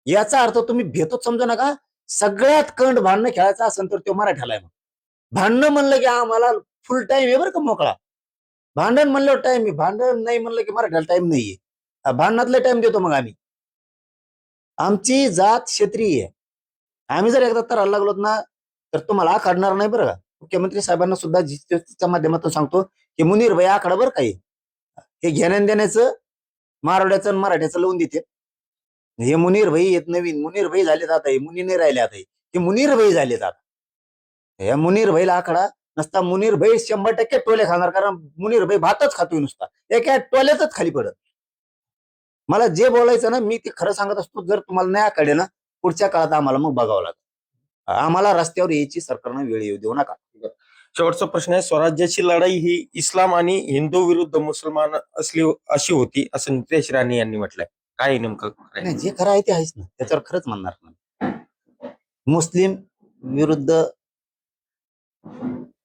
याचा अर्थ तुम्ही भेदच समजू नका. सगळ्यात कंड भांडणं खेळायचं असेल तर तो मराठ्याला आहे. मग भांडणं म्हणलं की आम्हाला फुल टाइम आहे बरं का मोकळा. भांडण म्हणलं टाइम आहे, भांडण नाही म्हणलं की मराठ्याला टाइम नाहीये. भांडणातला टाइम देतो मग आम्ही. आमची जात क्षत्रिय आहे. आम्ही जर एकदा तर लागलो ना तर तुम्हाला आखडणार नाही बरं का. मुख्यमंत्री साहेबांना सुद्धा च्या माध्यमातून सांगतो की मुनीर भाई आखाडा बरं काही हे घेण्यान देण्याचं मारवड्याचं आणि मराठ्याचं लावून देते. हे मुनीर भाई येत नवीन मुनीर भाई झाले आता हे मुनी नाही राहिले आता हे मुनीर भाई झाले आता. हे मुनीर भाईला आखाडा नसता. मुनीर भाई 100% टोले खाणार कारण मुनीर भाई भातच खातोय नुसता एका टोल्यातच खाली पडत. मला जे बोलायचं ना मी ते खरं सांगत असतो. जर तुम्हाला नाही आकडे ना पुढच्या काळात आम्हाला मग बघावं लागतं. आम्हाला रस्त्यावर यायची सरकारनं वेळ येऊ देऊ नका. शेवटचा प्रश्न आहे, स्वराज्याची लढाई ही इस्लाम आणि हिंदू विरुद्ध मुसलमान अशी होती असं नितेश राणे यांनी म्हटलंय. काय नेमकं नाही जे खरं आहे ते आहेच ना. त्याच्यावर खरंच म्हणणार ना. मुस्लिम विरुद्ध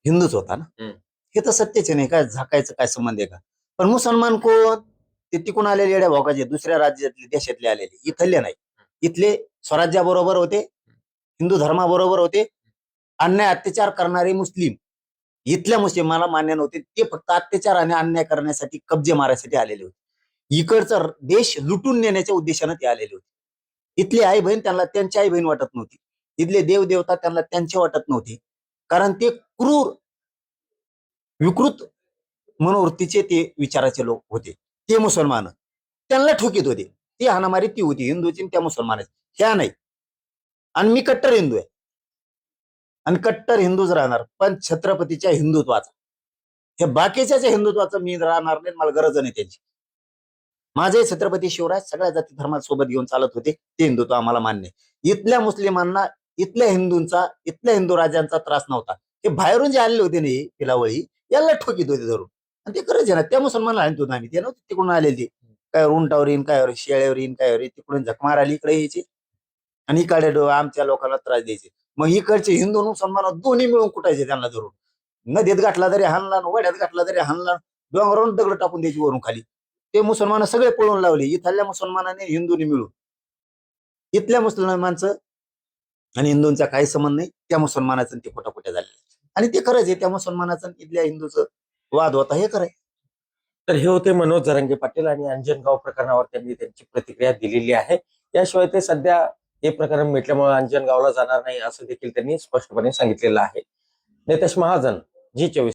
हिंदूच होता ना. हे तर सत्यच नाही. काय झाकायचं काय संबंध आहे का. पण मुसलमान कोण ते तिकून आलेले येड्या भोगाचे दुसऱ्या राज्यातले देशातले आलेले इथले नाही. इथले स्वराज्याबरोबर होते, हिंदू धर्माबरोबर होते. अन्याय अत्याचार करणारे मुस्लिम इथल्या मुस्लिमाला मान्य नव्हते. ते फक्त अत्याचार आणि अन्याय करण्यासाठी कब्जे मारायसाठी आलेले होते. इकडचा देश लुटून नेण्याच्या उद्देशाने ते आलेले होते. इथली आई बहीण त्यांना त्यांची आई बहीण वाटत नव्हती. इथले देव देवता त्यांना त्यांचे वाटत नव्हते. कारण ते क्रूर विकृत मनोवृत्तीचे ते विचाराचे लोक होते. ते मुसलमान त्यांना ठोकीत होते. ती हाणामारी ती होती हिंदूची त्या मुसलमानाची. ह्या नाही. आणि मी कट्टर हिंदू आहे आणि कट्टर हिंदूच राहणार पण छत्रपतीच्या हिंदुत्वाचा. हे बाकीच्या हिंदुत्वाचं मी राहणार नाही. मला गरज नाही त्यांची. माझे छत्रपती शिवराज सगळ्या जाती धर्मासोबत घेऊन चालत होते. ते हिंदुत्व आम्हाला मान्य. इथल्या मुस्लिमांना इथल्या हिंदूंचा इथल्या हिंदू राजांचा त्रास नव्हता. हे बाहेरून जे आलेले होते नाही पिलावळी याला ठोकीत होते धरून आणि ते करायचे ना. त्या मुसलमानला आणत होतो आम्ही. ते नव्हते तिकडून आलेले. काय उंटावर येईन काय शेळ्यावर येईन काय तिकडून झक मारायला इकडे यायचे आणि इकडे आमच्या लोकांना त्रास द्यायचे. मग इकडचे हिंदू मुसलमान दोन्ही मिळून कुटायचे त्यांना धरून. नदीत गाठला तरी हाणला वड्यात गाठला तरी हाणला. डोंगरावरून दगड टाकून द्यायची वरून खाली. ते मुसलमान सगळे पळून लावले. इथल्या मुसलमानाने हिंदूंनी मिळून. इथल्या मुसलमानांचं आणि हिंदूंचा काही संबंध नाही. त्या मुसलमानाचं ते खोटाखोट्या झालेले आणि ते खरंच आहे. त्या मुसलमानाचं इथल्या हिंदूचं वाद होता हे खरंय. तर हे होते मनोज जरांगे पाटील आणि अंजनगाव प्रकरणावर त्यांनी त्यांची प्रतिक्रिया दिलेली आहे. याशिवाय ते सध्या हे प्रकरण मिटल्यामुळे अंजनगावला जाणार नाही असं देखील त्यांनी स्पष्टपणे सांगितलेलं आहे. नितेश महाजन, G24.